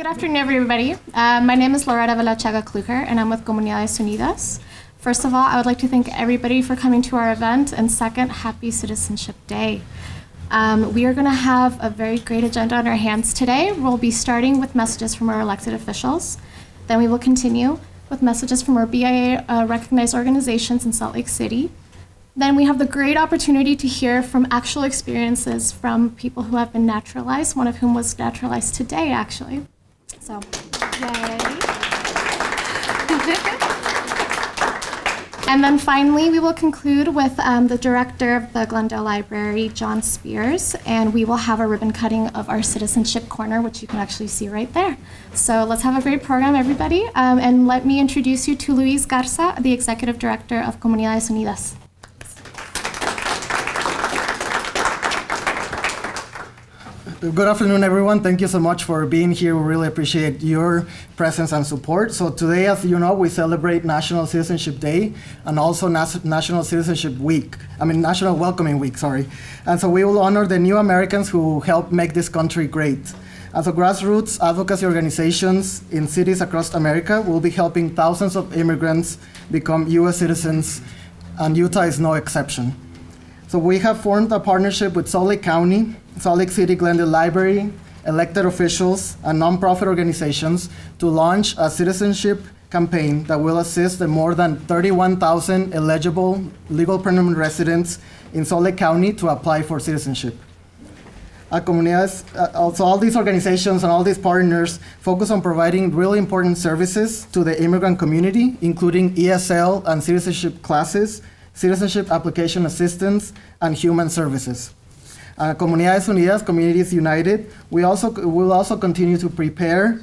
Good afternoon, everybody. My name is Loretta Velachaga-Kluger, and I'm with Comunidades Unidas. First of all, I would like to thank everybody for coming to our event, and second, happy Citizenship Day. We are going to have a very great agenda on our hands today. We'll be starting with messages from our elected officials. Then we will continue with messages from our BIA recognized organizations in Salt Lake City. Then we have the great opportunity to hear from actual experiences from people who have been naturalized, one of whom was naturalized today, actually. So, yay. And then finally, we will conclude with the director of the Glendale Library, John Spears, and we will have a ribbon cutting of our Citizenship Corner, which you can actually see right there. So let's have a great program, everybody. And let me introduce you to Louise Garza, the executive director of Comunidades Unidas. Good afternoon, everyone. Thank you so much for being here. We really appreciate your presence and support. So today, as you know, we celebrate National Citizenship Day and also National Citizenship Week. National Welcoming Week, sorry. And so we will honor the new Americans who helped make this country great. And so grassroots advocacy organizations in cities across America will be helping thousands of immigrants become U.S. citizens, and Utah is no exception. So we have formed a partnership with Salt Lake County, Salt Lake City Glendale Library, elected officials, and nonprofit organizations to launch a citizenship campaign that will assist the more than 31,000 eligible legal permanent residents in Salt Lake County to apply for citizenship. Also, all these organizations and all these partners focus on providing really important services to the immigrant community, including ESL and citizenship classes, citizenship application assistance, and human services. Comunidades Unidas, Communities United, will also continue to prepare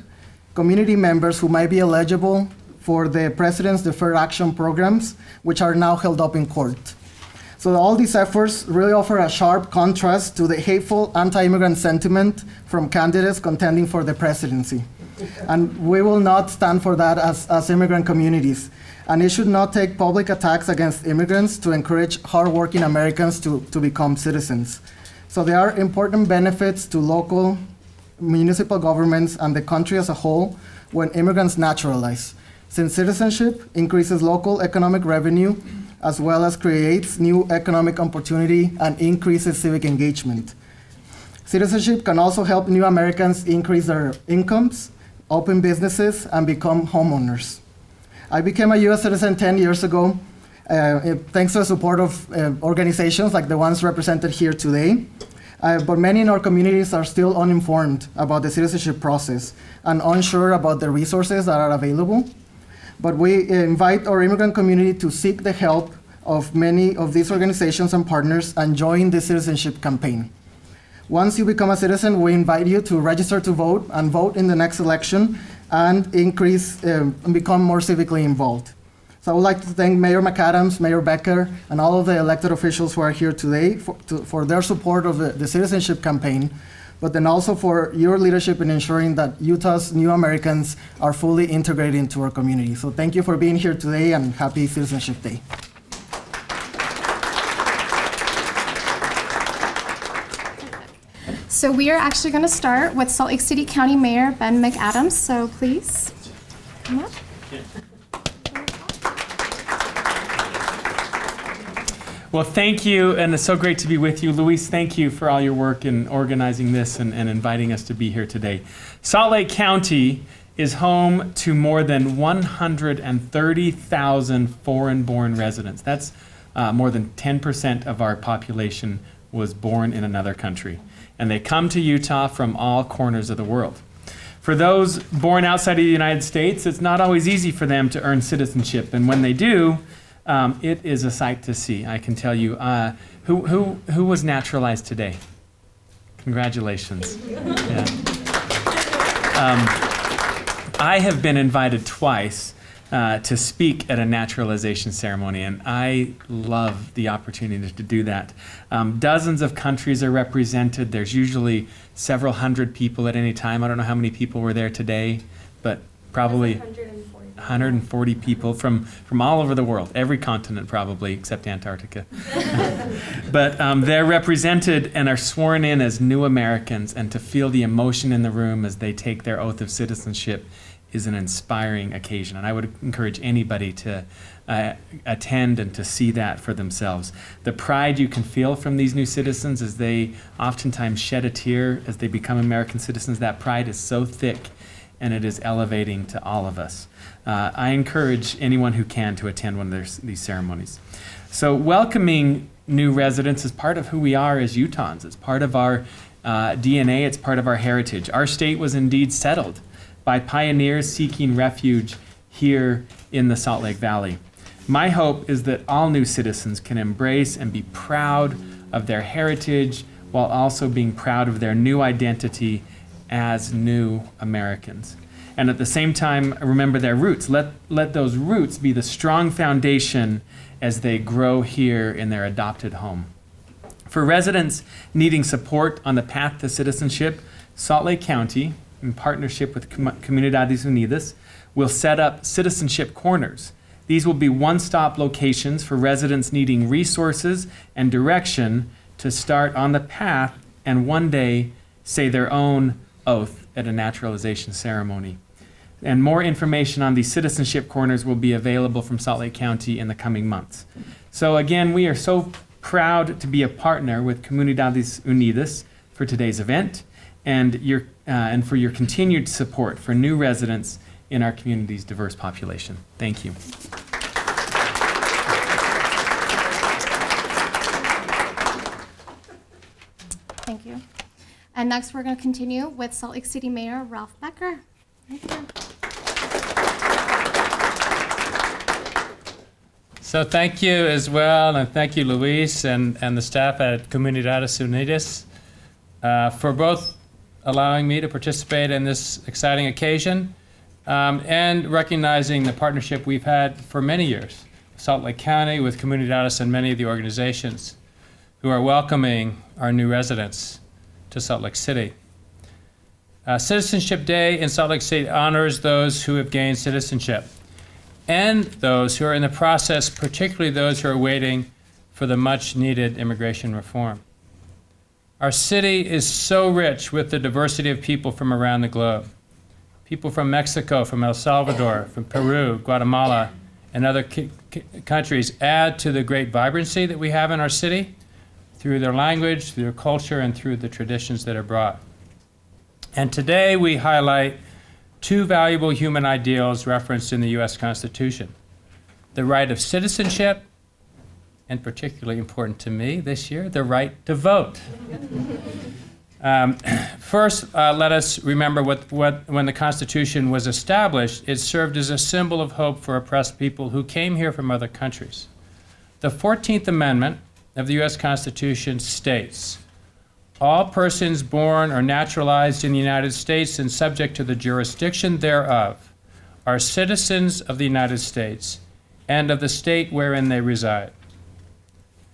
community members who might be eligible for the President's Deferred Action programs, which are now held up in court. So all these efforts really offer a sharp contrast to the hateful anti-immigrant sentiment from candidates contending for the presidency. And we will not stand for that as immigrant communities. And it should not take public attacks against immigrants to encourage hardworking Americans to become citizens. So there are important benefits to local municipal governments and the country as a whole when immigrants naturalize, since citizenship increases local economic revenue as well as creates new economic opportunity and increases civic engagement. Citizenship can also help new Americans increase their incomes, open businesses, and become homeowners. I became a U.S. citizen 10 years ago, thanks to the support of organizations like the ones represented here today. But many in our communities are still uninformed about the citizenship process and unsure about the resources that are available. But we invite our immigrant community to seek the help of many of these organizations and partners and join the Citizenship Campaign. Once you become a citizen, we invite you to register to vote and vote in the next election and become more civically involved. So I would like to thank Mayor McAdams, Mayor Becker, and all of the elected officials who are here today for their support of the Citizenship Campaign, but then also for your leadership in ensuring that Utah's new Americans are fully integrated into our community. So thank you for being here today, and happy Citizenship Day. So we are actually going to start with Salt Lake City County Mayor Ben McAdams. So please come up. Well, thank you, and it's so great to be with you. Louise, thank you for all your work in organizing this and inviting us to be here today. Salt Lake County is home to more than 130,000 foreign-born residents. That's more than 10% of our population was born in another country. And they come to Utah from all corners of the world. For those born outside of the United States, it's not always easy for them to earn citizenship. And when they do, it is a sight to see, I can tell you. Who was naturalized today? Congratulations. Yeah. I have been invited twice to speak at a naturalization ceremony, and I love the opportunity to do that. Dozens of countries are represented. There's usually several hundred people at any time. I don't know how many people were there today, but probably 140 people from all over the world, every continent probably, except Antarctica. But they're represented and are sworn in as new Americans, and to feel the emotion in the room as they take their oath of citizenship is an inspiring occasion. And I would encourage anybody to attend and to see that for themselves. The pride you can feel from these new citizens as they oftentimes shed a tear as they become American citizens, that pride is so thick and it is elevating to all of us. I encourage anyone who can to attend one of these ceremonies. So welcoming new residents is part of who we are as Utahns. It's part of our DNA. It's part of our heritage. Our state was indeed settled by pioneers seeking refuge here in the Salt Lake Valley. My hope is that all new citizens can embrace and be proud of their heritage while also being proud of their new identity as new Americans. And at the same time, remember their roots. Let those roots be the strong foundation as they grow here in their adopted home. For residents needing support on the path to citizenship, Salt Lake County, in partnership with Comunidades Unidas, will set up citizenship corners. These will be one-stop locations for residents needing resources and direction to start on the path and one day say their own oath at a naturalization ceremony. And more information on these citizenship corners will be available from Salt Lake County in the coming months. So again, we are so proud to be a partner with Comunidades Unidas for today's event and for your continued support for new residents in our community's diverse population. Thank you. Thank you. And next we're going to continue with Salt Lake City Mayor Ralph Becker. Thank you. So thank you as well, and thank you, Louise, and the staff at Comunidades Unidas for both allowing me to participate in this exciting occasion and recognizing the partnership we've had for many years, Salt Lake County with Comunidades and many of the organizations who are welcoming our new residents to Salt Lake City. Citizenship Day in Salt Lake City honors those who have gained citizenship and those who are in the process, particularly those who are waiting for the much-needed immigration reform. Our city is so rich with the diversity of people from around the globe. People from Mexico, from El Salvador, from Peru, Guatemala, and other countries add to the great vibrancy that we have in our city through their language, through their culture, and through the traditions that are brought. And today we highlight two valuable human ideals referenced in the U.S. Constitution: the right of citizenship, and particularly important to me this year, the right to vote. First, let us remember when the Constitution was established, it served as a symbol of hope for oppressed people who came here from other countries. The 14th Amendment of the U.S. Constitution states, "All persons born or naturalized in the United States and subject to the jurisdiction thereof are citizens of the United States and of the state wherein they reside."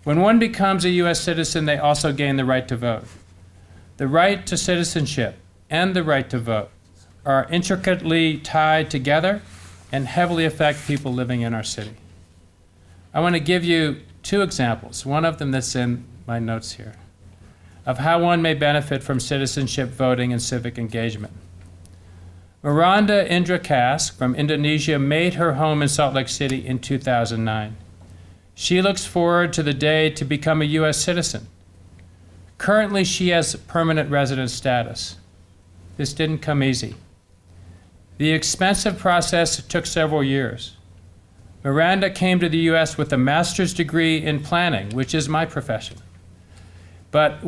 When one becomes a U.S. citizen, they also gain the right to vote. The right to citizenship and the right to vote are intricately tied together and heavily affect people living in our city. I want to give you two examples, one of them that's in my notes here, of how one may benefit from citizenship, voting, and civic engagement. Miranda Indra Kask from Indonesia made her home in Salt Lake City in 2009. She looks forward to the day to become a U.S. citizen. Currently, she has permanent resident status. This didn't come easy. The expensive process took several years. Miranda came to the U.S. with a master's degree in planning, which is my profession, but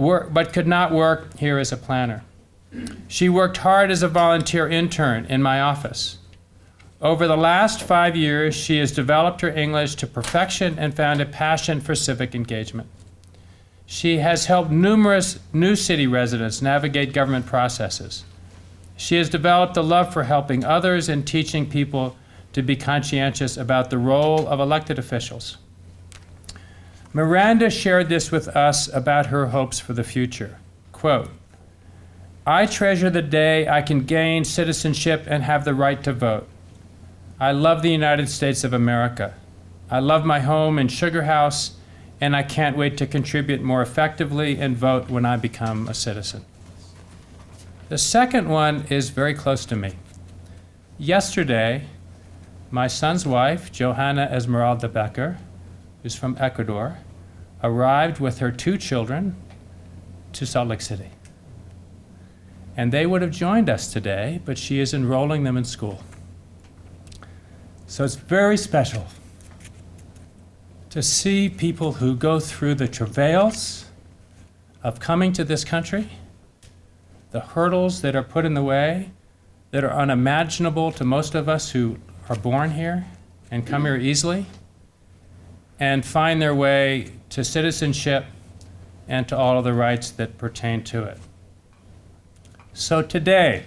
could not work here as a planner. She worked hard as a volunteer intern in my office. Over the last 5 years, she has developed her English to perfection and found a passion for civic engagement. She has helped numerous new city residents navigate government processes. She has developed a love for helping others and teaching people to be conscientious about the role of elected officials. Miranda shared this with us about her hopes for the future. Quote, "I treasure the day I can gain citizenship and have the right to vote. I love the United States of America. I love my home in Sugar House, and I can't wait to contribute more effectively and vote when I become a citizen. The second one is very close to me. Yesterday, my son's wife, Johanna Esmeralda Becker, who's from Ecuador, arrived with her 2 children to Salt Lake City. And they would have joined us today, but she is enrolling them in school. So it's very special to see people who go through the travails of coming to this country, the hurdles that are put in the way, that are unimaginable to most of us who are born here and come here easily, and find their way to citizenship and to all of the rights that pertain to it. So today,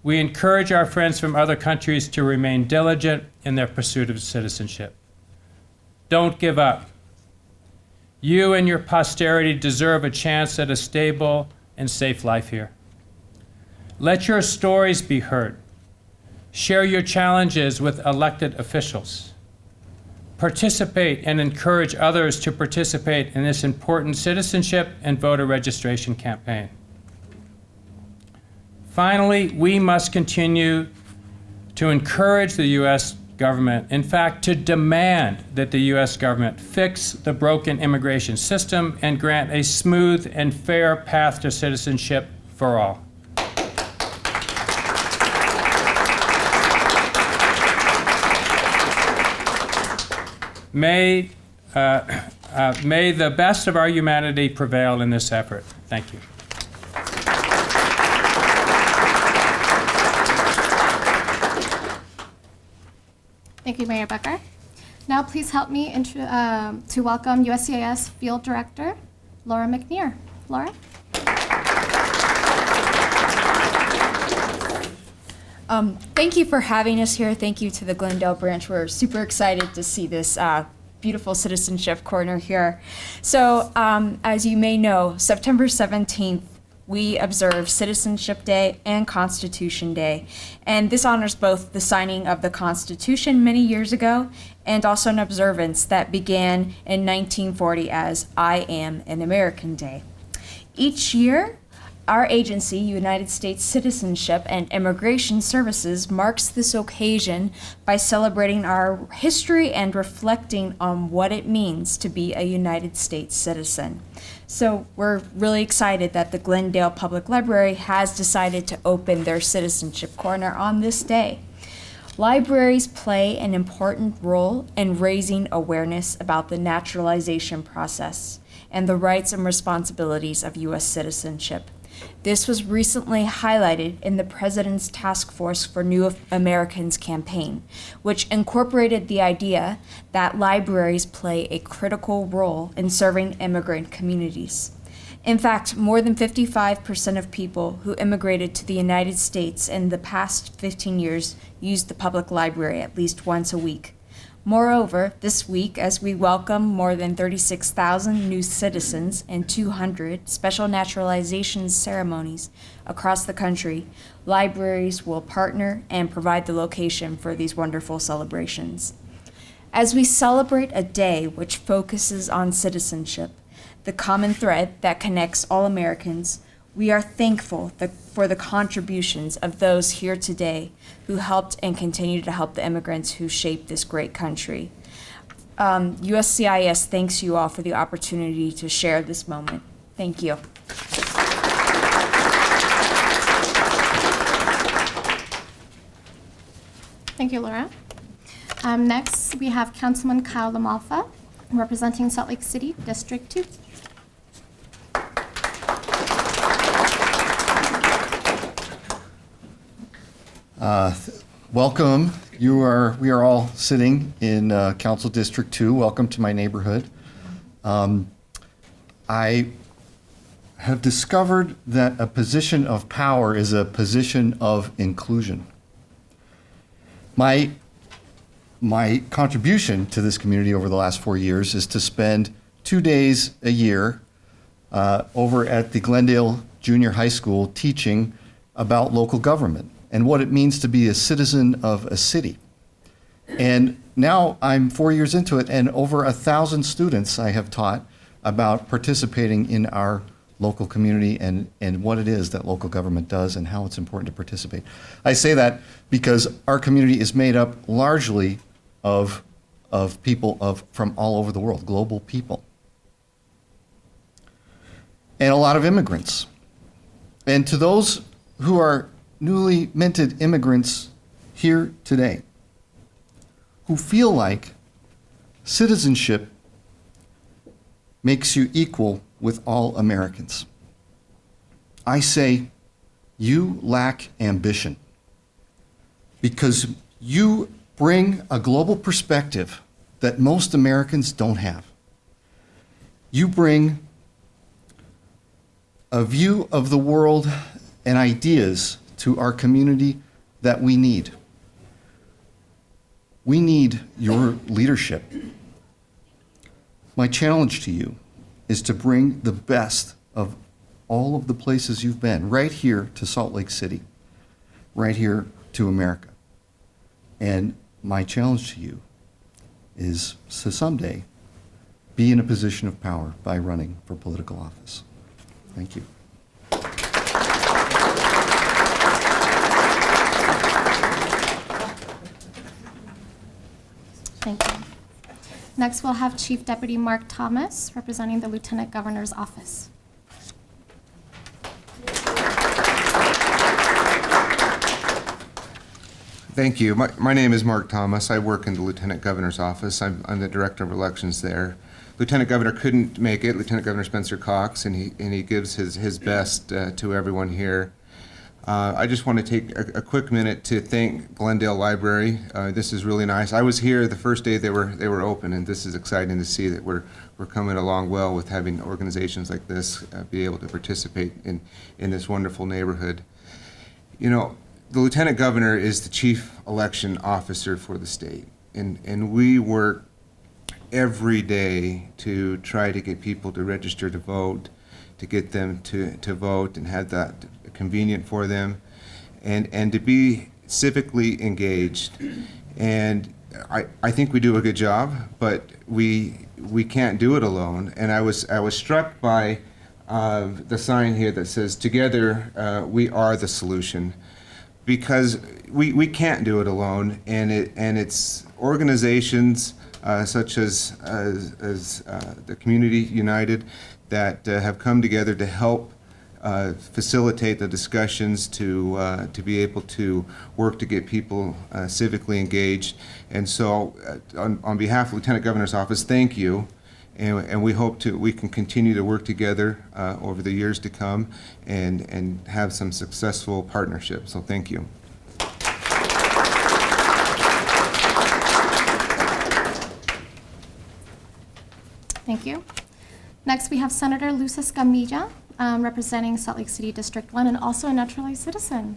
we encourage our friends from other countries to remain diligent in their pursuit of citizenship. Don't give up. You and your posterity deserve a chance at a stable and safe life here. Let your stories be heard. Share your challenges with elected officials. Participate and encourage others to participate in this important citizenship and voter registration campaign. Finally, we must continue to encourage the U.S. government, in fact, to demand that the U.S. government fix the broken immigration system and grant a smooth and fair path to citizenship for all. May the best of our humanity prevail in this effort. Thank you. Thank you, Mayor Becker. Now please help me to welcome USCIS Field Director, Laura McNear. Laura? Thank you for having us here. Thank you to the Glendale branch. We're super excited to see this beautiful citizenship corner here. So as you may know, September 17th, we observe Citizenship Day and Constitution Day. And this honors both the signing of the Constitution many years ago and also an observance that began in 1940 as I Am an American Day. Each year, our agency, United States Citizenship and Immigration Services, marks this occasion by celebrating our history and reflecting on what it means to be a United States citizen. So we're really excited that the Glendale Public Library has decided to open their Citizenship Corner on this day. Libraries play an important role in raising awareness about the naturalization process and the rights and responsibilities of U.S. citizenship. This was recently highlighted in the President's Task Force for New Americans campaign, which incorporated the idea that libraries play a critical role in serving immigrant communities. In fact, more than 55% of people who immigrated to the United States in the past 15 years used the public library at least once a week. Moreover, this week, as we welcome more than 36,000 new citizens and 200 special naturalization ceremonies across the country, libraries will partner and provide the location for these wonderful celebrations. As we celebrate a day which focuses on citizenship, the common thread that connects all Americans, we are thankful for the contributions of those here today who helped and continue to help the immigrants who shaped this great country. USCIS thanks you all for the opportunity to share this moment. Thank you. Thank you, Laura. Next, we have Councilman Kyle Lamalfa, representing Salt Lake City, District 2. Welcome. We are all sitting in Council District 2. Welcome to my neighborhood. I have discovered that a position of power is a position of inclusion. My contribution to this community over the last 4 years is to spend 2 days a year over at the Glendale Junior High School teaching about local government and what it means to be a citizen of a city. And now I'm 4 years into it, and over 1,000 students I have taught about participating in our local community and what it is that local government does and how it's important to participate. I say that because our community is made up largely of people from all over the world, global people. And a lot of immigrants. And to those who are newly minted immigrants here today, who feel like citizenship makes you equal with all Americans, I say you lack ambition, because you bring a global perspective that most Americans don't have. You bring a view of the world and ideas to our community that we need. We need your leadership. My challenge to you is to bring the best of all of the places you've been right here to Salt Lake City, right here to America. And my challenge to you is to someday be in a position of power by running for political office. Thank you. Thank you. Next, we'll have Chief Deputy Mark Thomas, representing the Lieutenant Governor's Office. Thank you. My name is Mark Thomas. I work in the Lieutenant Governor's Office. I'm the Director of Elections there. Lieutenant Governor couldn't make it, Lieutenant Governor Spencer Cox, and he gives his best to everyone here. I just want to take a quick minute to thank Glendale Library. This is really nice. I was here the first day they were open, and this is exciting to see that we're coming along well with having organizations like this be able to participate in this wonderful neighborhood. You know, the Lieutenant Governor is the chief election officer for the state, and we work every day to try to get people to register to vote, to get them to vote and have that convenient for them, and to be civically engaged. And I think we do a good job, but we can't do it alone. And I was struck by the sign here that says, "Together we are the solution," because we can't do it alone, and it's organizations such as the Community United that have come together to help facilitate the discussions to be able to work to get people civically engaged. And so on behalf of Lieutenant Governor's Office, thank you. And we hope we can continue to work together over the years to come and have some successful partnerships. So thank you. Thank you. Next, we have Senator Luz Escamilla, representing Salt Lake City District 1 and also a naturalized citizen.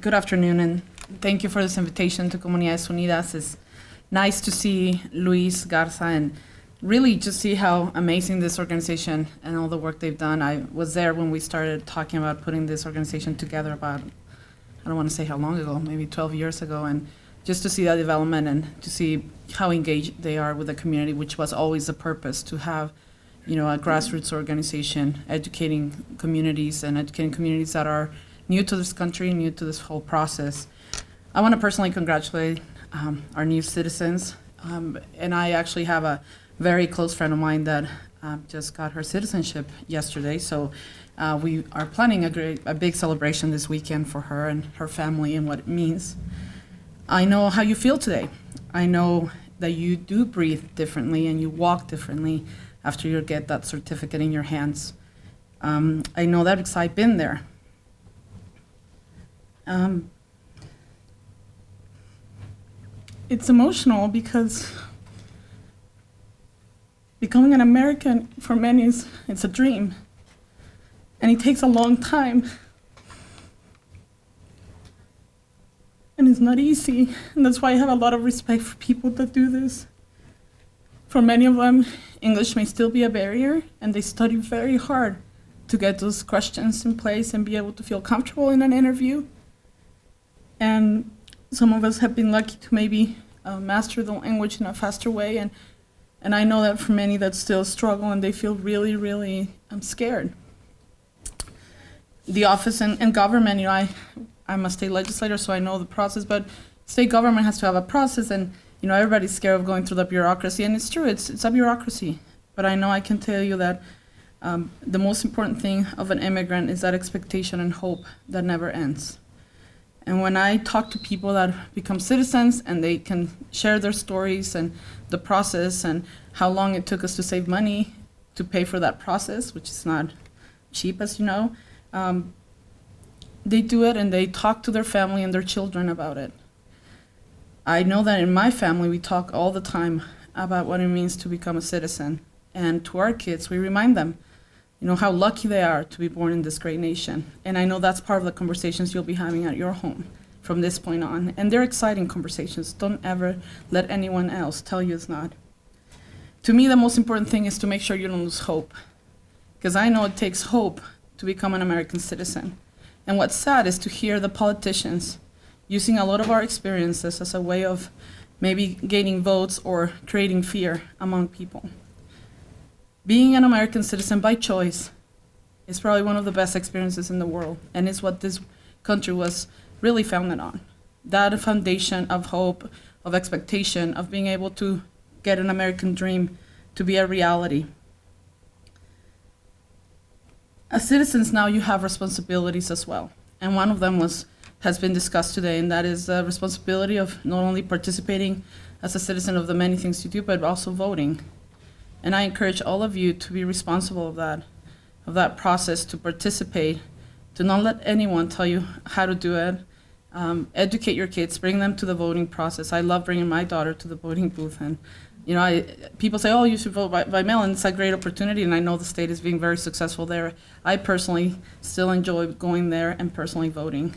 Good afternoon, and thank you for this invitation to Comunidades Unidas. It's nice to see Louise Garza and really just see how amazing this organization and all the work they've done. I was there when we started talking about putting this organization together about, I don't want to say how long ago, maybe 12 years ago, and just to see that development and to see how engaged they are with the community, which was always the purpose, to have, you know, a grassroots organization educating communities and educating communities that are new to this country, new to this whole process. I want to personally congratulate our new citizens, and I actually have a very close friend of mine that just got her citizenship yesterday, so we are planning a big celebration this weekend for her and her family and what it means. I know how you feel today. I know that you do breathe differently and you walk differently after you get that certificate in your hands. I know that because I've been there. It's emotional because becoming an American for many it's a dream, and it takes a long time. And it's not easy, and that's why I have a lot of respect for people that do this. For many of them, English may still be a barrier, and they study very hard to get those questions in place and be able to feel comfortable in an interview. And some of us have been lucky to maybe master the language in a faster way. And I know that for many that still struggle and they feel really, really scared. The office and government, you know, I'm a state legislator, so I know the process, but state government has to have a process, and you know, everybody's scared of going through the bureaucracy, and it's true, it's a bureaucracy. But I know I can tell you that the most important thing of an immigrant is that expectation and hope that never ends. And when I talk to people that become citizens and they can share their stories and the process and how long it took us to save money to pay for that process, which is not cheap, as you know, they do it and they talk to their family and their children about it. I know that in my family, we talk all the time about what it means to become a citizen. And to our kids, we remind them, you know, how lucky they are to be born in this great nation. And I know that's part of the conversations you'll be having at your home from this point on. And they're exciting conversations. Don't ever let anyone else tell you it's not. To me, the most important thing is to make sure you don't lose hope. Because I know it takes hope to become an American citizen. And what's sad is to hear the politicians using a lot of our experiences as a way of maybe gaining votes or creating fear among people. Being an American citizen by choice is probably one of the best experiences in the world, and it's what this country was really founded on. That foundation of hope, of expectation, of being able to get an American dream to be a reality. As citizens now, you have responsibilities as well, and one of them has been discussed today, and that is the responsibility of not only participating as a citizen of the many things you do, but also voting. And I encourage all of you to be responsible of that process, to participate, to not let anyone tell you how to do it. Educate your kids, bring them to the voting process. I love bringing my daughter to the voting booth, and you know, people say, oh, you should vote by mail, and it's a great opportunity, and I know the state is being very successful there. I personally still enjoy going there and personally voting,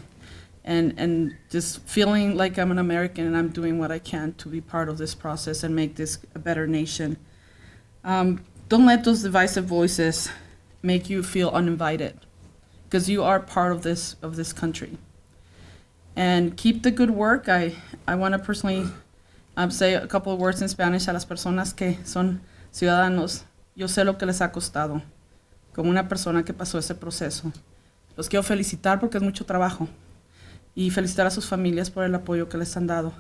and just feeling like I'm an American and I'm doing what I can to be part of this process and make this a better nation. Don't let those divisive voices make you feel uninvited, because you are part of this country. And keep the good work. I want to personally say a couple of words in Spanish a las personas que son ciudadanos. Yo sé lo que les ha costado, como una persona que pasó ese proceso. Los quiero felicitar porque es mucho trabajo, y felicitar a sus familias por el apoyo que les han dado.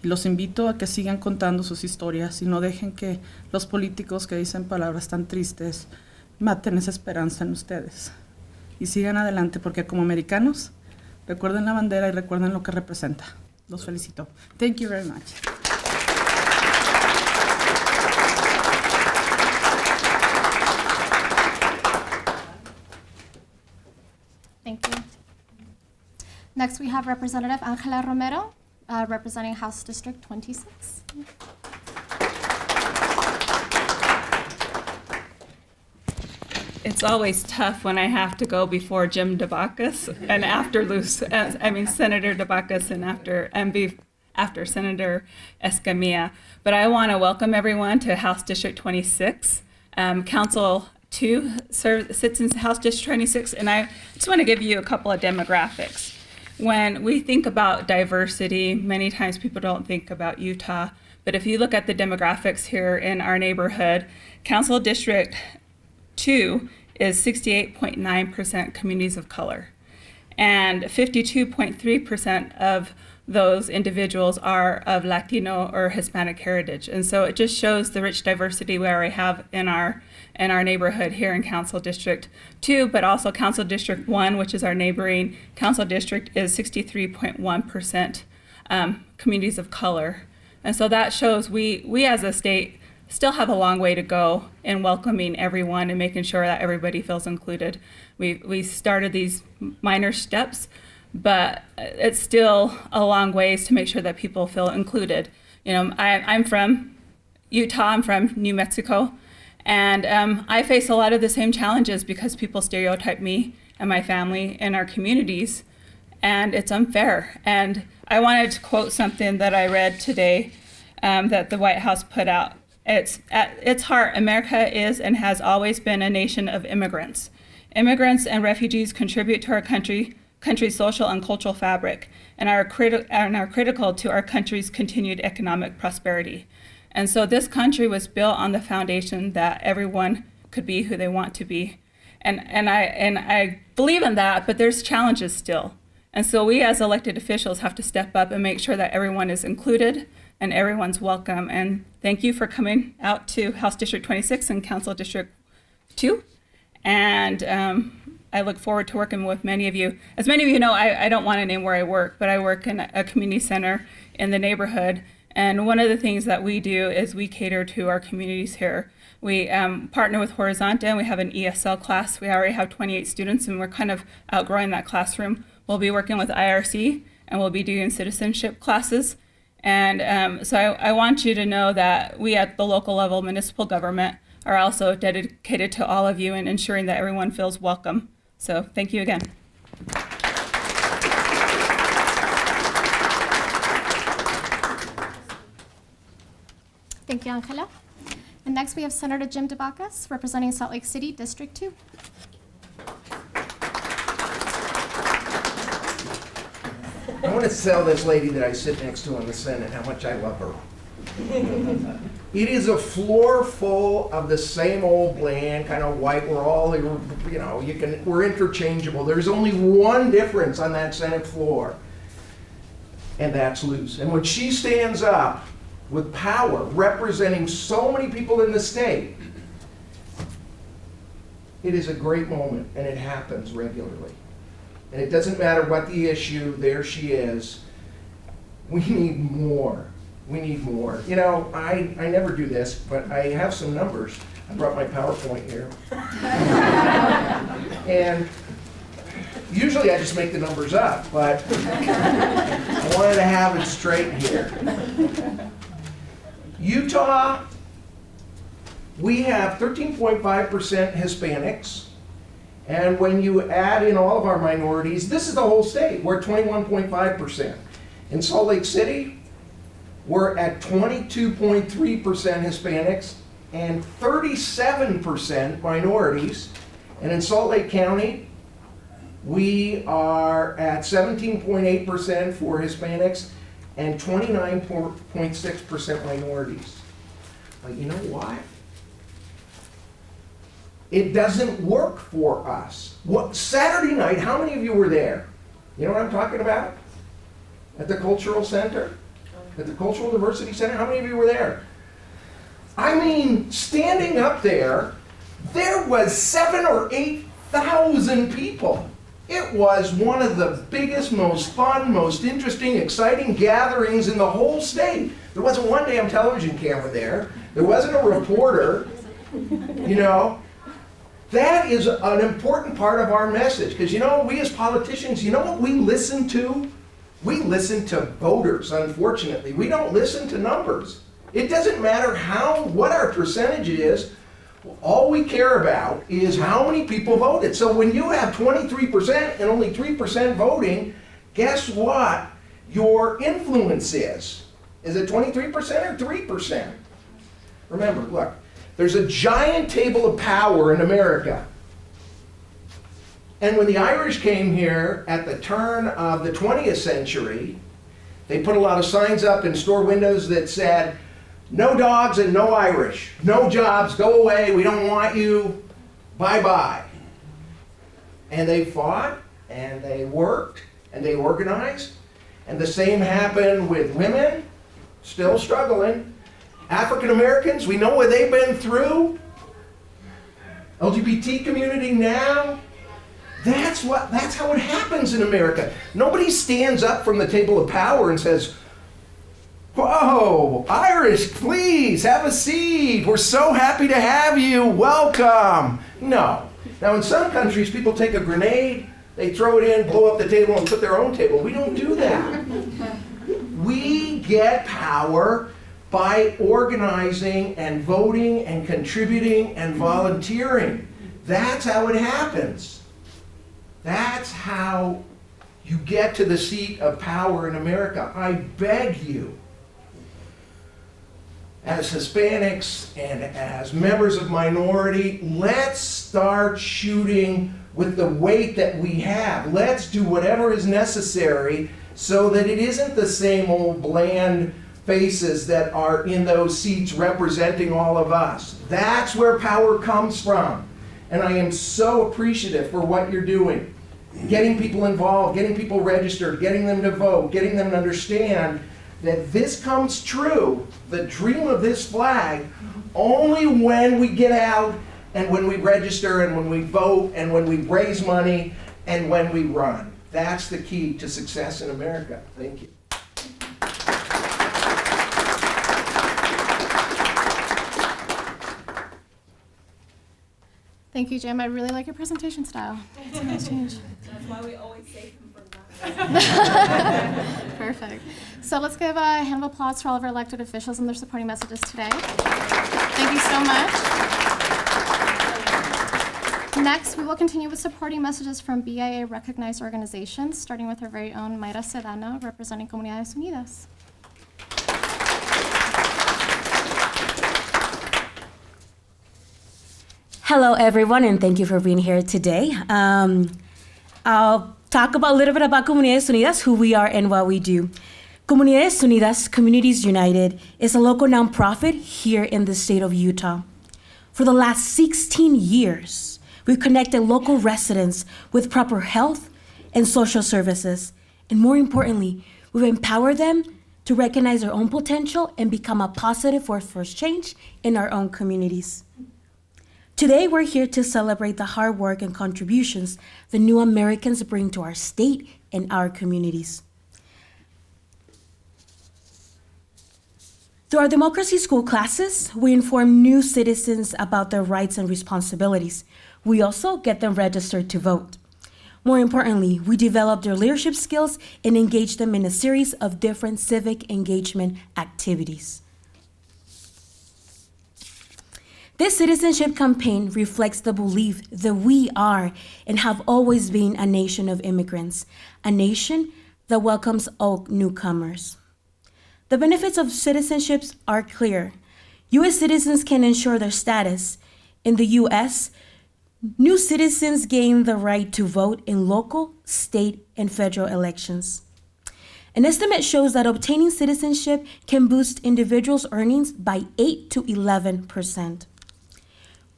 Y los invito a que sigan contando sus historias y no dejen que los políticos que dicen palabras tan tristes maten esa esperanza en ustedes. Y sigan adelante, porque como americanos, recuerden la bandera y recuerden lo que representa. Los felicito. Thank you very much. Thank you. Next, we have Representative Angela Romero, representing House District 26. It's always tough when I have to go before Jim Dabakis and after Senator Dabakis and after Senator Escamilla. But I want to welcome everyone to House District 26, Council 2, sits in House District 26, and I just want to give you a couple of demographics. When we think about diversity, many times people don't think about Utah, but if you look at the demographics here in our neighborhood, Council District 2 is 68.9% communities of color, and 52.3% of those individuals are of Latino or Hispanic heritage. And so it just shows the rich diversity we already have in our neighborhood here in Council District 2, but also Council District 1, which is our neighboring council district, is 63.1% communities of color. And so that shows we as a state still have a long way to go in welcoming everyone and making sure that everybody feels included. We started these minor steps, but it's still a long ways to make sure that people feel included. You know, I'm from Utah, I'm from New Mexico, and I face a lot of the same challenges because people stereotype me and my family and our communities, and it's unfair. And I wanted to quote something that I read today that the White House put out. It's at its heart, America is and has always been a nation of immigrants. Immigrants and refugees contribute to our country's social and cultural fabric and are critical to our country's continued economic prosperity. And so this country was built on the foundation that everyone could be who they want to be. And I believe in that, but there's challenges still. And so we as elected officials have to step up and make sure that everyone is included and everyone's welcome. And thank you for coming out to House District 26 and Council District 2. And I look forward to working with many of you. As many of you know, I don't want to name where I work, but I work in a community center in the neighborhood. And one of the things that we do is we cater to our communities here. We partner with Horizonte, and we have an ESL class. We already have 28 students, and we're kind of outgrowing that classroom. We'll be working with IRC, and we'll be doing citizenship classes. And so I want you to know that we at the local level, municipal government, are also dedicated to all of you and ensuring that everyone feels welcome. So thank you again. Thank you, Angela. And next we have Senator Jim Dabakis representing Salt Lake City, District 2. I want to tell this lady that I sit next to in the Senate how much I love her. It is a floor full of the same old bland, kind of white. We're all, you know, we're interchangeable. There's only one difference on that Senate floor, and that's Luz. And when she stands up with power, representing so many people in the state, it is a great moment, and it happens regularly. And it doesn't matter what the issue, there she is. We need more. We need more. You know, I never do this, but I have some numbers. I brought my PowerPoint here. And usually I just make the numbers up, but I wanted to have it straight here. Utah, we have 13.5% Hispanics. And when you add in all of our minorities, this is the whole state. We're at 21.5%. In Salt Lake City, we're at 22.3% Hispanics and 37% minorities. And in Salt Lake County, we are at 17.8% for Hispanics and 29.6% minorities. But you know why? It doesn't work for us. What, Saturday night, how many of you were there? You know what I'm talking about? At the Cultural Center? At the Cultural Diversity Center? How many of you were there? I mean, standing up there, there was 7,000 or 8,000 people. It was one of the biggest, most fun, most interesting, exciting gatherings in the whole state. There wasn't one damn television camera there. There wasn't a reporter, you know. That is an important part of our message, because you know, we as politicians, you know what we listen to? We listen to voters, unfortunately. We don't listen to numbers. It doesn't matter what our percentage is. All we care about is how many people voted. So when you have 23% and only 3% voting, guess what your influence is? Is it 23% or 3%? Remember, look, there's a giant table of power in America. And when the Irish came here at the turn of the 20th century, they put a lot of signs up in store windows that said, "No dogs and no Irish. No jobs, go away, we don't want you, bye-bye." And they fought, and they worked, and they organized. And the same happened with women, still struggling. African Americans, we know what they've been through. LGBT community now. That's how it happens in America. Nobody stands up from the table of power and says, "Whoa, Irish, please have a seat. We're so happy to have you. Welcome." No. Now in some countries, people take a grenade, they throw it in, blow up the table, and put their own table. We don't do that. We get power by organizing and voting and contributing and volunteering. That's how it happens. That's how you get to the seat of power in America. I beg you, as Hispanics and as members of minority, let's start shooting with the weight that we have. Let's do whatever is necessary so that it isn't the same old bland faces that are in those seats representing all of us. That's where power comes from. And I am so appreciative for what you're doing. Getting people involved, getting people registered, getting them to vote, getting them to understand that this comes true, the dream of this flag, only when we get out and when we register and when we vote and when we raise money and when we run. That's the key to success in America. Thank you. Thank you, Jim. I really like your presentation style. It's a nice change. That's why we always save him for last. Perfect. So let's give a hand of applause for all of our elected officials and their supporting messages today. Thank you so much. Next, we will continue with supporting messages from BIA recognized organizations, starting with our very own Mayra Sedano, representing Comunidades Unidas. Hello, everyone, and thank you for being here today. I'll talk a little bit about Comunidades Unidas, who we are and what we do. Comunidades Unidas, Communities United, is a local nonprofit here in the state of Utah. For the last 16 years, we've connected local residents with proper health and social services. And more importantly, we've empowered them to recognize their own potential and become a positive force for change in our own communities. Today, we're here to celebrate the hard work and contributions the new Americans bring to our state and our communities. Through our democracy school classes, we inform new citizens about their rights and responsibilities. We also get them registered to vote. More importantly, we develop their leadership skills and engage them in a series of different civic engagement activities. This citizenship campaign reflects the belief that we are and have always been a nation of immigrants, a nation that welcomes all newcomers. The benefits of citizenship are clear. U.S. citizens can ensure their status. In the U.S., new citizens gain the right to vote in local, state, and federal elections. An estimate shows that obtaining citizenship can boost individuals' earnings by 8 to 11%.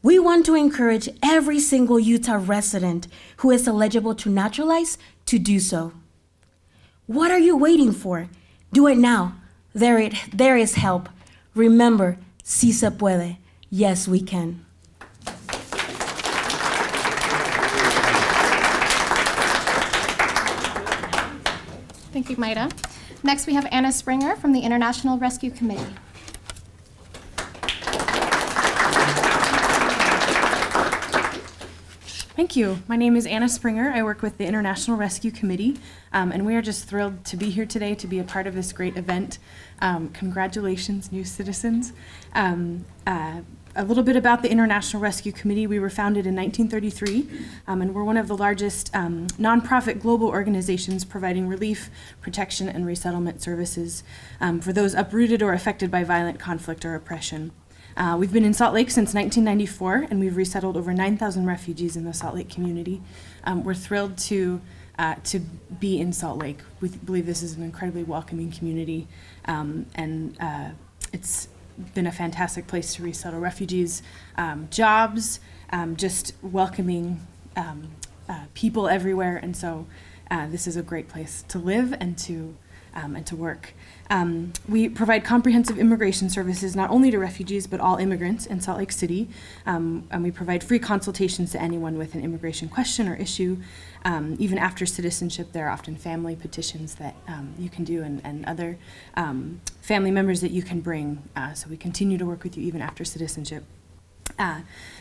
We want to encourage every single Utah resident who is eligible to naturalize to do so. What are you waiting for? Do it now. There is help. Remember, si se puede. Yes, we can. Thank you, Mayra. Next, we have Anna Springer from the International Rescue Committee. Thank you. My name is Anna Springer. I work with the International Rescue Committee, and we are just thrilled to be here today to be a part of this great event. Congratulations, new citizens. A little bit about the International Rescue Committee. We were founded in 1933, and we're one of the largest nonprofit global organizations providing relief, protection, and resettlement services for those uprooted or affected by violent conflict or oppression. We've been in Salt Lake since 1994, and we've resettled over 9,000 refugees in the Salt Lake community. We're thrilled to be in Salt Lake. We believe this is an incredibly welcoming community, and it's been a fantastic place to resettle refugees, jobs, just welcoming people everywhere, and so this is a great place to live and to work. We provide comprehensive immigration services not only to refugees but all immigrants in Salt Lake City, and we provide free consultations to anyone with an immigration question or issue. Even after citizenship, there are often family petitions that you can do and other family members that you can bring. So we continue to work with you even after citizenship.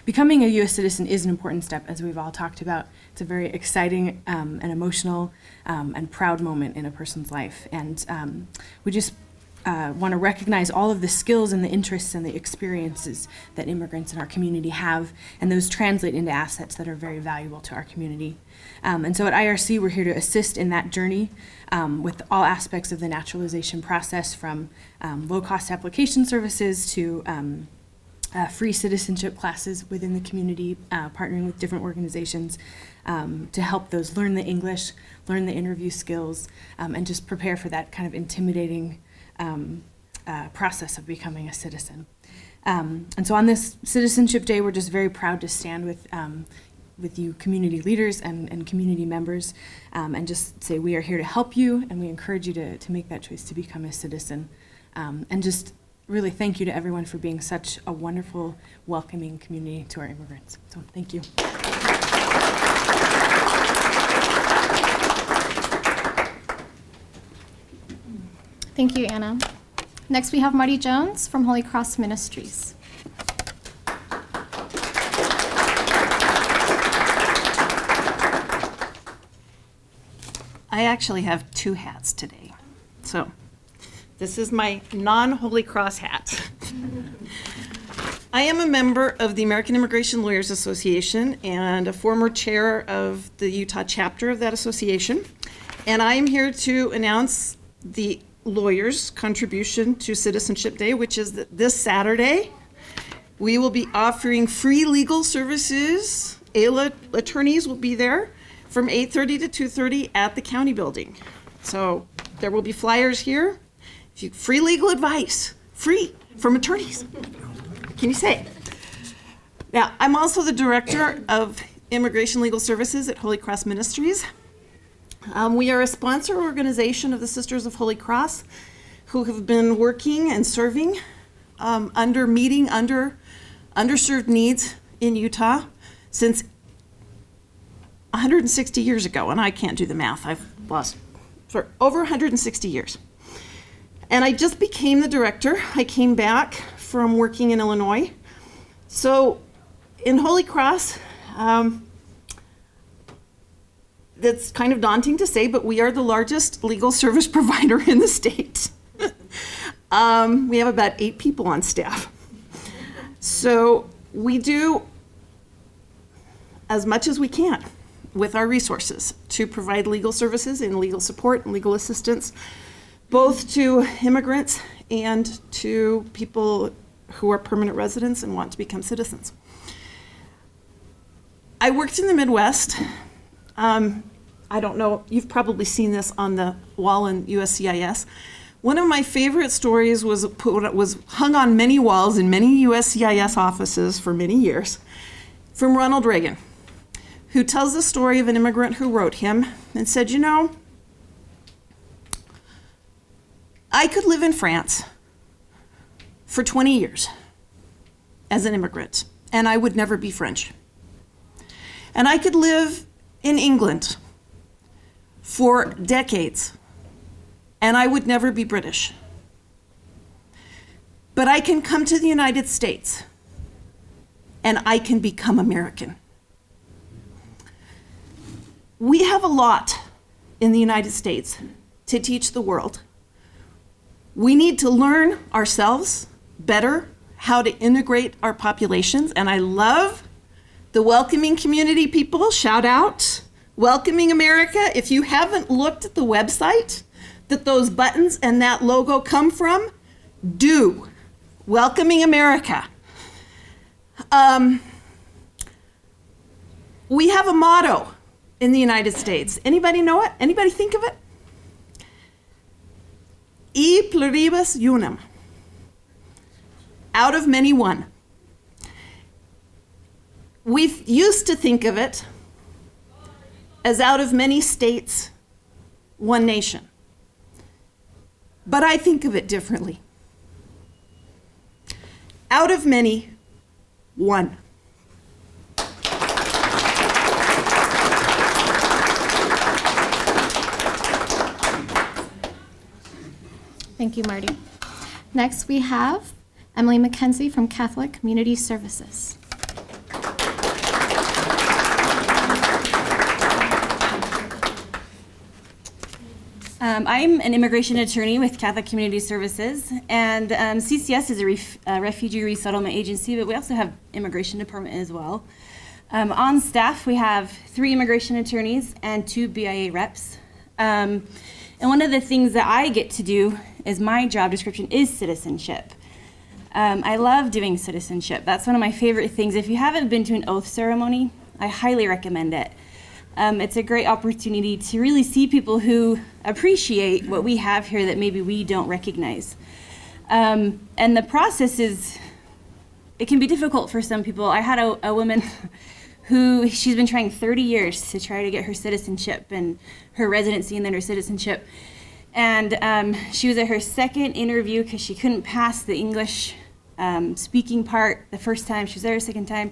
Becoming a U.S. citizen is an important step, as we've all talked about. It's a very exciting and emotional and proud moment in a person's life. And we just want to recognize all of the skills and the interests and the experiences that immigrants in our community have, and those translate into assets that are very valuable to our community. And so at IRC, we're here to assist in that journey with all aspects of the naturalization process, from low-cost application services to free citizenship classes within the community, partnering with different organizations to help those learn the English, learn the interview skills, and just prepare for that kind of intimidating process of becoming a citizen. And so on this Citizenship Day, we're just very proud to stand with you community leaders and community members and just say we are here to help you, and we encourage you to make that choice to become a citizen. And just really thank you to everyone for being such a wonderful, welcoming community to our immigrants. So thank you. Thank you, Anna. Next, we have Marty Jones from Holy Cross Ministries. I actually have two hats today. So this is my non-Holy Cross hat. I am a member of the American Immigration Lawyers Association and a former chair of the Utah chapter of that association. And I am here to announce the lawyers' contribution to Citizenship Day, which is this Saturday. We will be offering free legal services. AILA attorneys will be there from 8:30 to 2:30 at the county building. So there will be flyers here. Free legal advice, free from attorneys. Can you say? Now, I'm also the director of Immigration Legal Services at Holy Cross Ministries. We are a sponsor organization of the Sisters of Holy Cross who have been working and serving meeting underserved needs in Utah since 160 years ago, and I can't do the math, I've lost, for over 160 years. And I just became the director. I came back from working in Illinois. So in Holy Cross, that's kind of daunting to say, but we are the largest legal service provider in the state. We have about 8 people on staff. So we do as much as we can with our resources to provide legal services and legal support and legal assistance, both to immigrants and to people who are permanent residents and want to become citizens. I worked in the Midwest. I don't know, you've probably seen this on the wall in USCIS. One of my favorite stories was hung on many walls in many USCIS offices for many years, from Ronald Reagan, who tells the story of an immigrant who wrote him and said, you know, I could live in France for 20 years as an immigrant, and I would never be French. And I could live in England for decades, and I would never be British. But I can come to the United States, and I can become American. We have a lot in the United States to teach the world. We need to learn ourselves better how to integrate our populations, and I love the welcoming community people. Shout out, Welcoming America. If you haven't looked at the website that those buttons and that logo come from, do. Welcoming America. We have a motto in the United States. Anybody know it? Anybody think of it? E pluribus unum. Out of many, one. We used to think of it as out of many states, one nation. But I think of it differently. Out of many, one. Thank you, Marty. Next, we have Emily McKenzie from Catholic Community Services. I'm an immigration attorney with Catholic Community Services, and CCS is a refugee resettlement agency, but we also have immigration department as well. On staff, we have 3 immigration attorneys and 2 BIA reps. And one of the things that I get to do is my job description is citizenship. I love doing citizenship. That's one of my favorite things. If you haven't been to an oath ceremony, I highly recommend it. It's a great opportunity to really see people who appreciate what we have here that maybe we don't recognize. And the process it can be difficult for some people. I had a woman who, she's been trying 30 years to try to get her citizenship and her residency and then her citizenship. And she was at her second interview because she couldn't pass the English speaking part the first time. She was there a second time.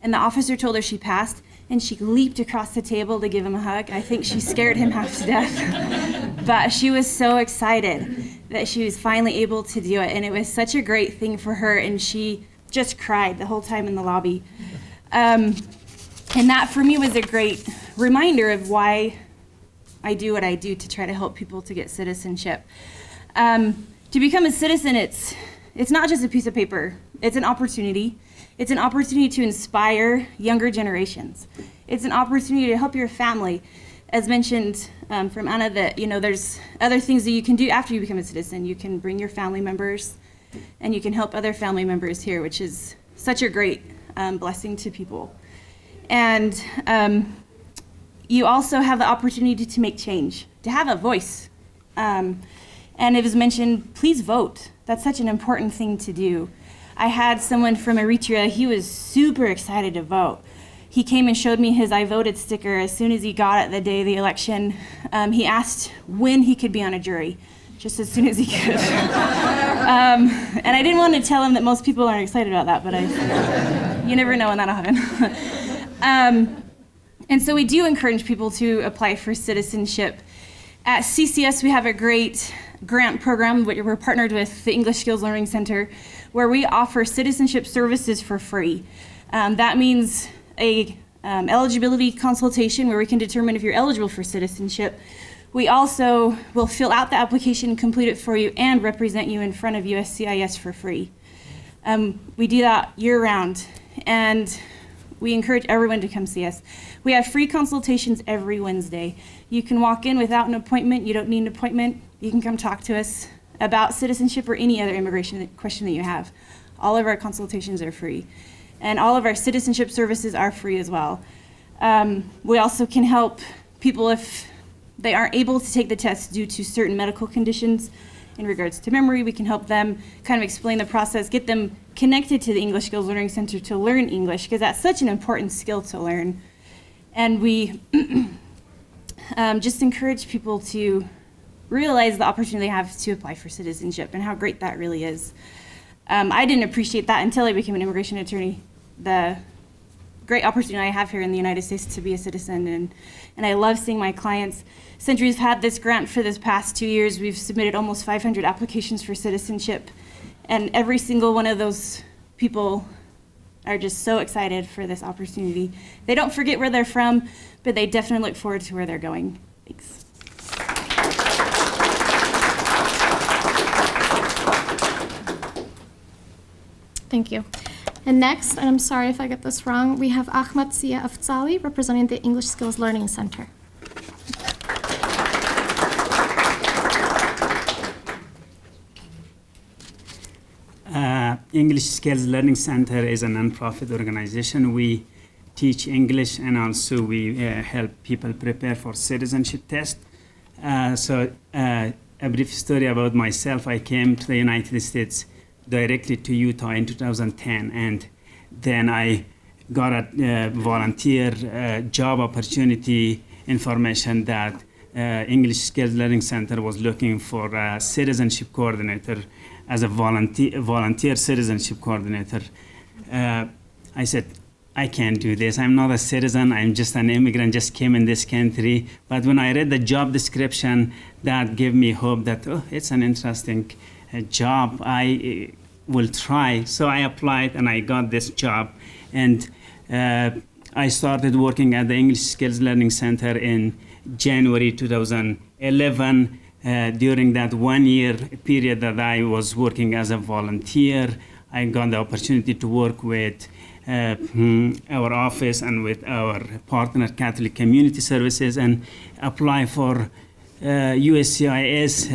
And the officer told her she passed, and she leaped across the table to give him a hug. I think she scared him half to death. But she was so excited that she was finally able to do it. And it was such a great thing for her. And she just cried the whole time in the lobby. And that for me was a great reminder of why I do what I do to try to help people to get citizenship. To become a citizen, it's not just a piece of paper. It's an opportunity. It's an opportunity to inspire younger generations. It's an opportunity to help your family. As mentioned from Anna, that there's other things that you can do after you become a citizen. You can bring your family members, and you can help other family members here, which is such a great blessing to people. And you also have the opportunity to make change, to have a voice. And it was mentioned, please vote. That's such an important thing to do. I had someone from Eritrea, he was super excited to vote. He came and showed me his I voted sticker as soon as he got it the day of the election. He asked when he could be on a jury, just as soon as he could. And I didn't want to tell him that most people aren't excited about that, but you never know when that'll happen. And so we do encourage people to apply for citizenship. At CCS, we have a great grant program. We're partnered with the English Skills Learning Center, where we offer citizenship services for free. That means a eligibility consultation where we can determine if you're eligible for citizenship. We also will fill out the application, complete it for you, and represent you in front of USCIS for free. We do that year-round, and we encourage everyone to come see us. We have free consultations every Wednesday. You can walk in without an appointment. You don't need an appointment. You can come talk to us about citizenship or any other immigration question that you have. All of our consultations are free. And all of our citizenship services are free as well. We also can help people if they aren't able to take the test due to certain medical conditions. In regards to memory, we can help them kind of explain the process, get them connected to the English Skills Learning Center to learn English, because that's such an important skill to learn. And we just encourage people to realize the opportunity they have to apply for citizenship and how great that really is. I didn't appreciate that until I became an immigration attorney, the great opportunity I have here in the United States to be a citizen, and I love seeing my clients. Since we've had this grant for this past 2 years, we've submitted almost 500 applications for citizenship, and every single one of those people are just so excited for this opportunity. They don't forget where they're from, but they definitely look forward to where they're going. Thanks. Thank you. And next, and I'm sorry if I get this wrong, we have Ahmad Sia Afzali representing the English Skills Learning Center. English Skills Learning Center is a nonprofit organization. We teach English, and also we help people prepare for citizenship test. A brief story about myself. I came to the United States directly to Utah in 2010, and then I got a volunteer job opportunity information that English Skills Learning Center was looking for a citizenship coordinator as a volunteer citizenship coordinator. I said, I can't do this. I'm not a citizen. I'm just an immigrant, just came in this country. But when I read the job description, that gave me hope that, oh, it's an interesting job. I will try. So I applied and I got this job. And I started working at the English Skills Learning Center in January 2011. During that 1 year period that I was working as a volunteer, I got the opportunity to work with our office and with our partner Catholic Community Services and apply for USCIS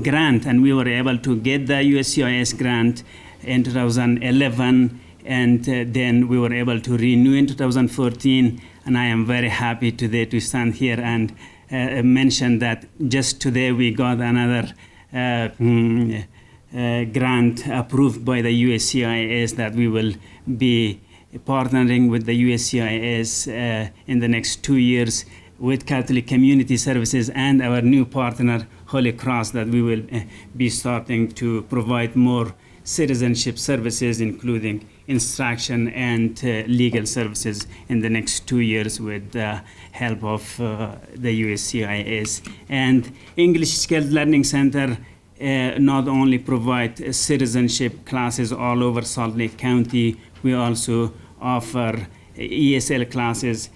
grant, and we were able to get the USCIS grant in 2011, and then we were able to renew in 2014. And I am very happy today to stand here and mention that just today we got another grant approved by the USCIS that we will be partnering with the USCIS in the next 2 years with Catholic Community Services and our new partner, Holy Cross, that we will be starting to provide more citizenship services, including instruction and legal services in the next 2 years with the help of the USCIS. And English Skills Learning Center not only provide citizenship classes all over Salt Lake County, we also offer ESL classes.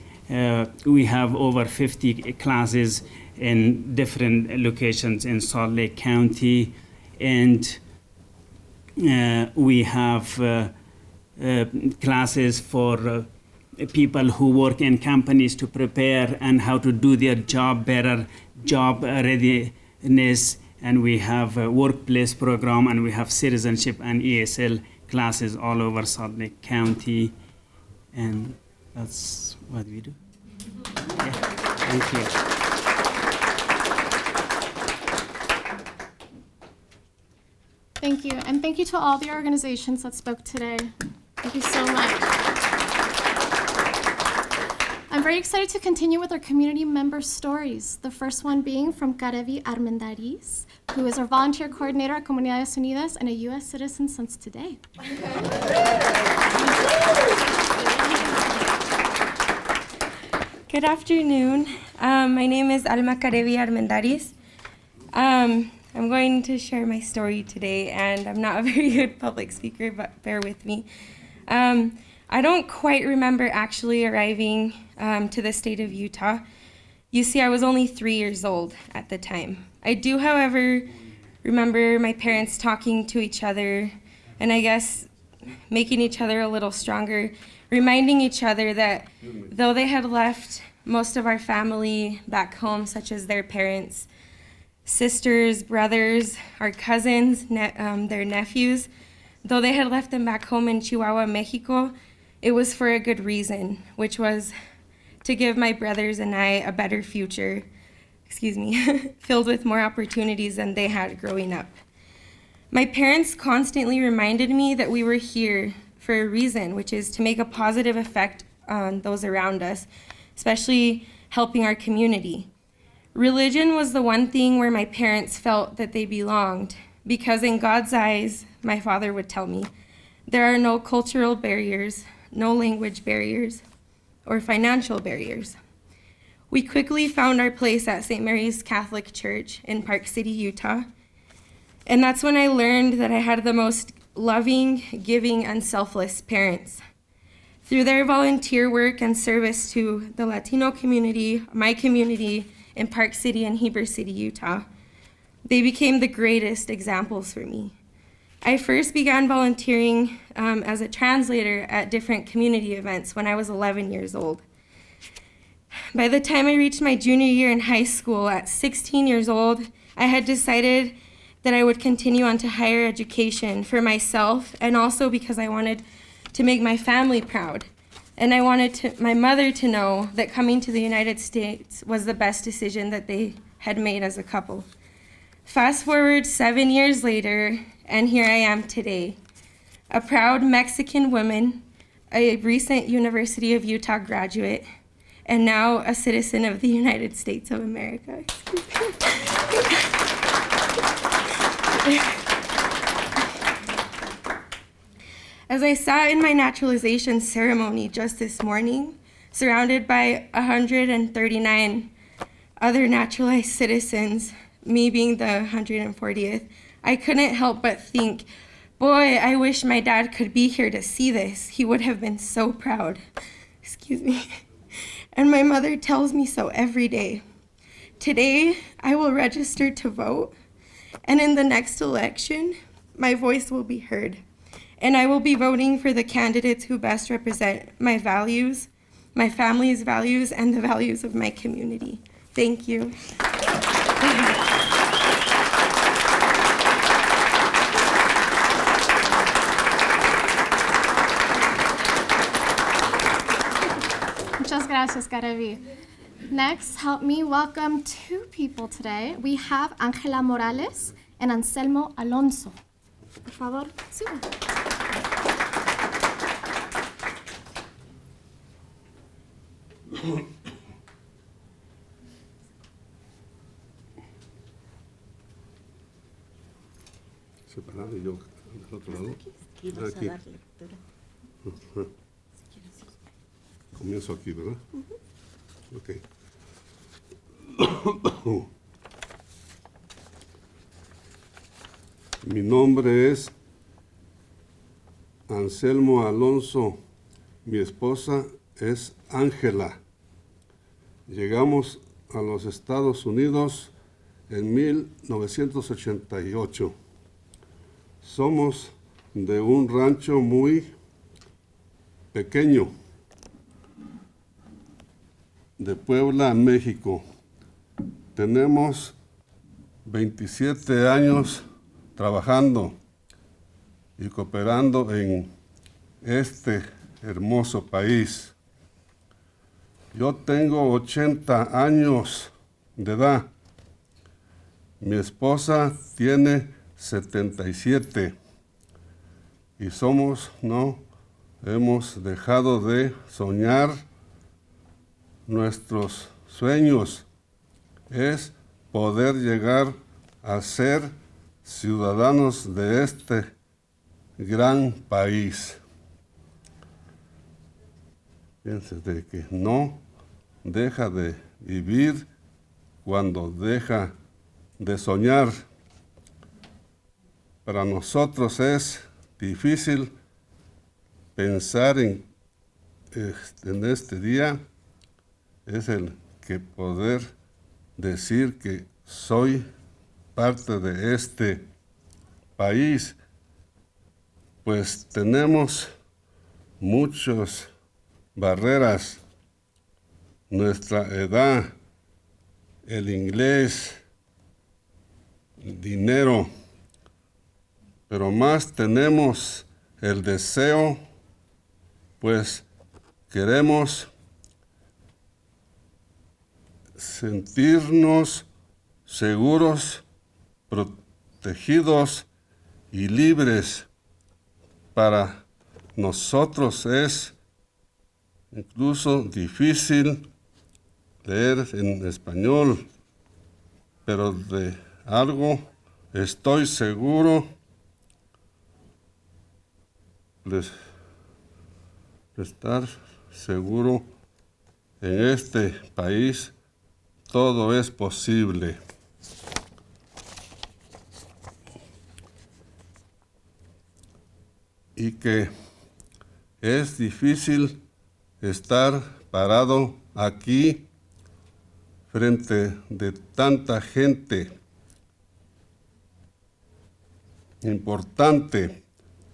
We have over 50 classes in different locations in Salt Lake County, and we have classes for people who work in companies to prepare and how to do their job better, job readiness, and we have a workplace program, and we have citizenship and ESL classes all over Salt Lake County, and that's what we do. Yeah. Thank you. Thank you, and thank you to all the organizations that spoke today. Thank you so much. I'm very excited to continue with our community member stories. The first one being from Karevi Armendariz, who is our volunteer coordinator at Comunidades Unidas and a U.S. citizen since today. Good afternoon. My name is Alma Karevi Armendariz. I'm going to share my story today, and I'm not a very good public speaker, but bear with me. I don't quite remember actually arriving to the state of Utah. You see, I was only 3 years old at the time. I do, however, remember my parents talking to each other, and I guess making each other a little stronger, reminding each other that though they had left most of our family back home, such as their parents, sisters, brothers, our cousins, their nephews, though they had left them back home in Chihuahua, Mexico, it was for a good reason, which was to give my brothers and I a better future, filled with more opportunities than they had growing up. My parents constantly reminded me that we were here for a reason, which is to make a positive effect on those around us, especially helping our community. Religion was the one thing where my parents felt that they belonged, because in God's eyes, my father would tell me, there are no cultural barriers, no language barriers, or financial barriers. We quickly found our place at St. Mary's Catholic Church in Park City, Utah, and that's when I learned that I had the most loving, giving, and selfless parents. Through their volunteer work and service to the Latino community, my community, in Park City and Heber City, Utah, they became the greatest examples for me. I first began volunteering as a translator at different community events when I was 11 years old. By the time I reached my junior year in high school at 16 years old, I had decided that I would continue on to higher education for myself, and also because I wanted to make my family proud. And I wanted my mother to know that coming to the United States was the best decision that they had made as a couple. Fast forward 7 years later, and here I am today, a proud Mexican woman, a recent University of Utah graduate, and now a citizen of the United States of America. As I sat in my naturalization ceremony just this morning, surrounded by 139 other naturalized citizens, me being the 140th, I couldn't help but think, boy, I wish my dad could be here to see this. He would have been so proud. And my mother tells me so every day. Today, I will register to vote, and in the next election, my voice will be heard. And I will be voting for the candidates who best represent my values, my family's values, and the values of my community. Thank you. Gracias, Karevi. Next, help me welcome two people today. We have Ángela Morales and Anselmo Alonso. Por favor, suban. Separado y yo del otro lado. Aquí vas a dar lectura. Ajá. Comienzo aquí, ¿verdad? Ok. Mi nombre es Anselmo Alonso. Mi esposa es Ángela. Llegamos a los Estados Unidos en 1988. Somos de un rancho muy pequeño de Puebla, México. Tenemos 27 años trabajando y cooperando en este hermoso país. Yo tengo 80 años de edad. Mi esposa tiene 77 y no hemos dejado de soñar. Nuestros sueños es poder llegar a ser ciudadanos de este gran país. Fíjense de que no deja de vivir cuando deja de soñar. Para nosotros es difícil pensar en este día, es el que poder decir que soy parte de este país, pues tenemos muchas barreras, nuestra edad, el inglés, el dinero, pero más tenemos el deseo, pues queremos sentirnos seguros, protegidos y libres. Para nosotros es incluso difícil leer en español, pero de algo estoy seguro, estar seguro en este país todo es posible. Y que es difícil estar parado aquí frente de tanta gente importante.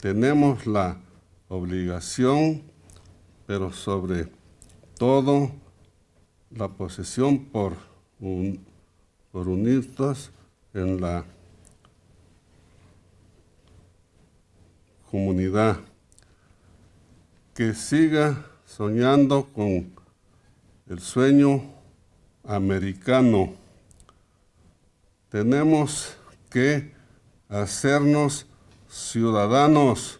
Tenemos la obligación, pero sobre todo la posesión por unirnos en la comunidad, que siga soñando con el sueño americano. Tenemos que hacernos ciudadanos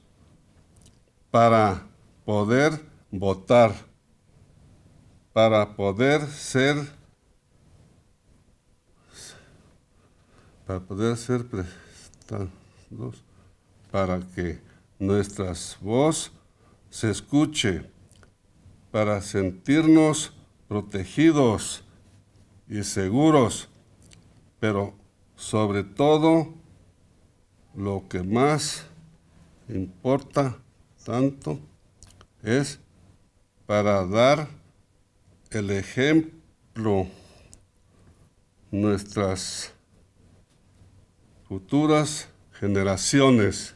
para poder votar, para poder ser prestados, para que nuestra voz se escuche, para sentirnos protegidos y seguros, pero sobre todo lo que más importa tanto es para dar el ejemplo nuestras futuras generaciones.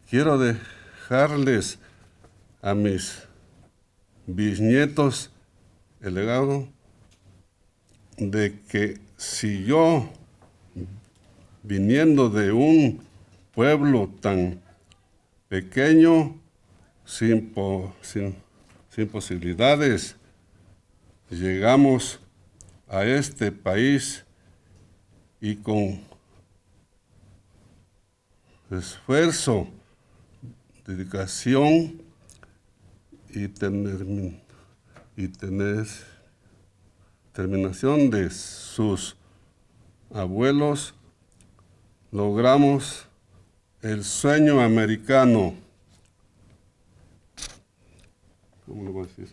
Quiero dejarles a mis bisnietos el legado de que si yo, viniendo de un pueblo tan pequeño, sin sin posibilidades, llegamos a este país y con esfuerzo, dedicación y determinación de sus abuelos, logramos el sueño americano. ¿Cómo lo voy a decir?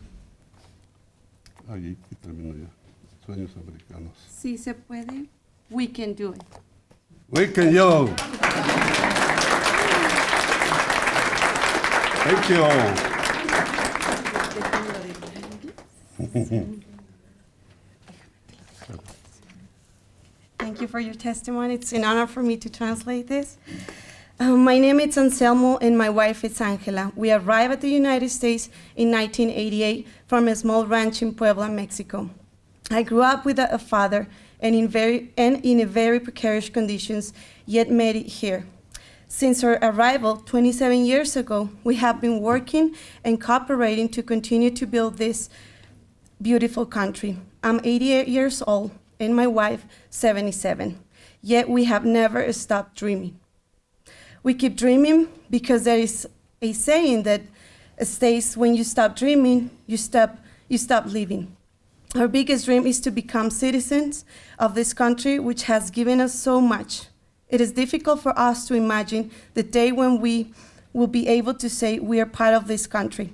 Ahí termino ya. Sueños americanos. Si se puede, we can do it. We can yo. Thank you. Thank you for your testimony. It's an honor for me to translate this. My name is Anselmo and my wife is Angela. We arrived at the United States in 1988 from a small ranch in Puebla, Mexico. I grew up with a father and in very precarious conditions, yet made it here. Since our arrival 27 years ago, we have been working and cooperating to continue to build this beautiful country. I'm 88 years old and my wife 77, yet we have never stopped dreaming. We keep dreaming because there is a saying that states when you stop dreaming, you stop living. Our biggest dream is to become citizens of this country, which has given us so much. It is difficult for us to imagine the day when we will be able to say we are part of this country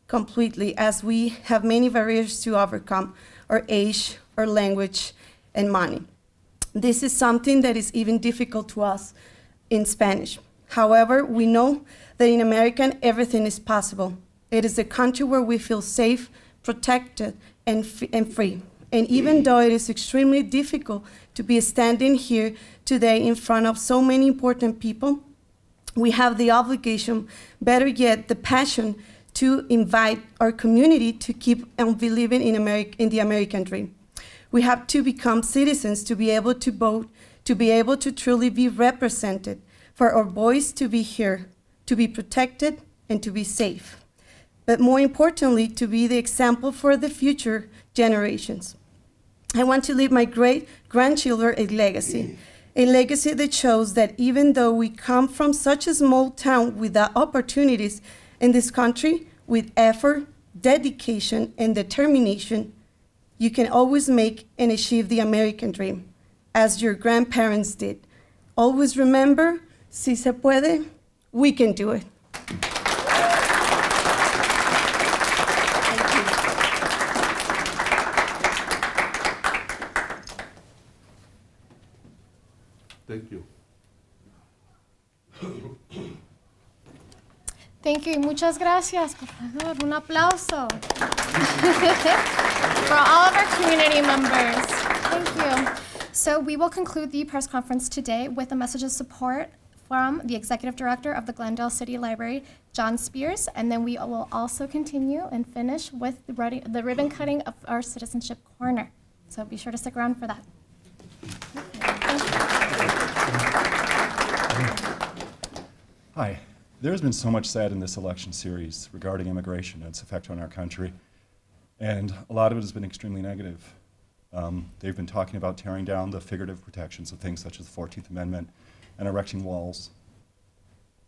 completely, as we have many barriers to overcome: our age, our language, and money. This is something that is even difficult to us in Spanish. However, we know that in America, everything is possible. It is a country where we feel safe, protected, and free. And even though it is extremely difficult to be standing here today in front of so many important people, we have the obligation, better yet, the passion to invite our community to keep on believing in the American dream. We have to become citizens to be able to vote, to be able to truly be represented, for our voice to be heard, to be protected, and to be safe. But more importantly, to be the example for the future generations. I want to leave my great-grandchildren a legacy that shows that even though we come from such a small town without opportunities in this country, with effort, dedication, and determination, you can always make and achieve the American dream, as your grandparents did. Always remember, si se puede, we can do it. Thank you. Thank you. Muchas gracias. Por favor, un aplauso. For all of our community members. Thank you. So we will conclude the press conference today with a message of support from the Executive Director of the Glendale City Library, John Spears, and then we will also continue and finish with the ribbon cutting of our Citizenship Corner. So be sure to stick around for that. Hi. There's been so much said in this election series regarding immigration and its effect on our country, and a lot of it has been extremely negative. They've been talking about tearing down the figurative protections of things such as the 14th Amendment and erecting walls.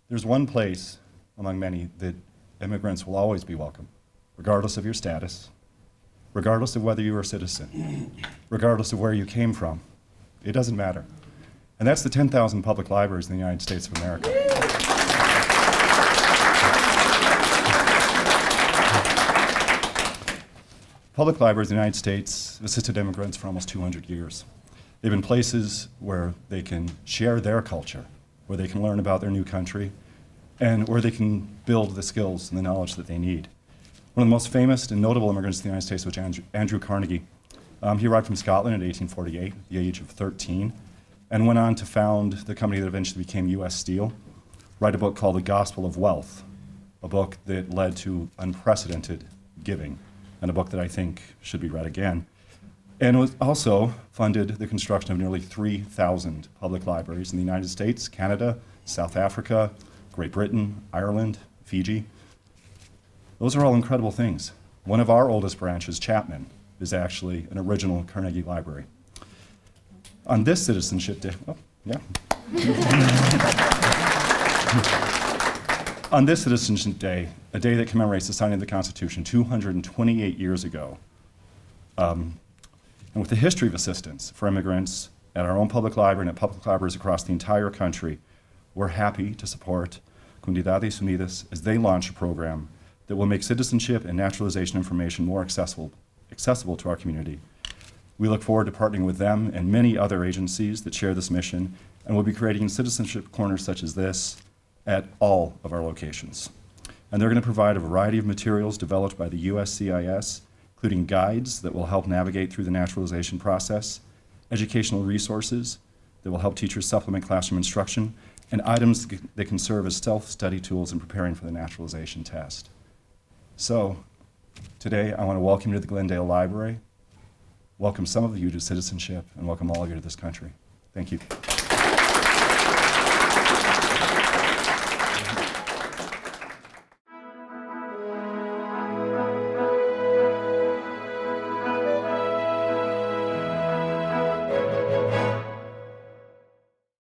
There's one place among many that immigrants will always be welcome, regardless of your status, regardless of whether you are a citizen, regardless of where you came from. It doesn't matter. And that's the 10,000 public libraries in the United States of America. Public libraries in the United States assisted immigrants for almost 200 years. They've been places where they can share their culture, where they can learn about their new country, and where they can build the skills and the knowledge that they need. One of the most famous and notable immigrants in the United States was Andrew Carnegie. He arrived from Scotland in 1848 at the age of 13, and went on to found the company that eventually became U.S. Steel, write a book called The Gospel of Wealth, a book that led to unprecedented giving, and a book that I think should be read again. And was also funded the construction of nearly 3,000 public libraries in the United States, Canada, South Africa, Great Britain, Ireland, Fiji. Those are all incredible things. One of our oldest branches, Chapman, is actually an original Carnegie Library. On this Citizenship Day, on this Citizenship Day, a day that commemorates the signing of the Constitution 228 years ago, and with the history of assistance for immigrants at our own public library and at public libraries across the entire country, we're happy to support Comunidades Unidas as they launch a program that will make citizenship and naturalization information more accessible to our community. We look forward to partnering with them and many other agencies that share this mission, and we'll be creating citizenship corners such as this at all of our locations. And they're going to provide a variety of materials developed by the USCIS, including guides that will help navigate through the naturalization process, educational resources that will help teachers supplement classroom instruction, and items that can serve as self-study tools in preparing for the naturalization test. So, today I want to welcome you to the Glendale Library, welcome some of you to citizenship, and welcome all of you to this country. Thank you.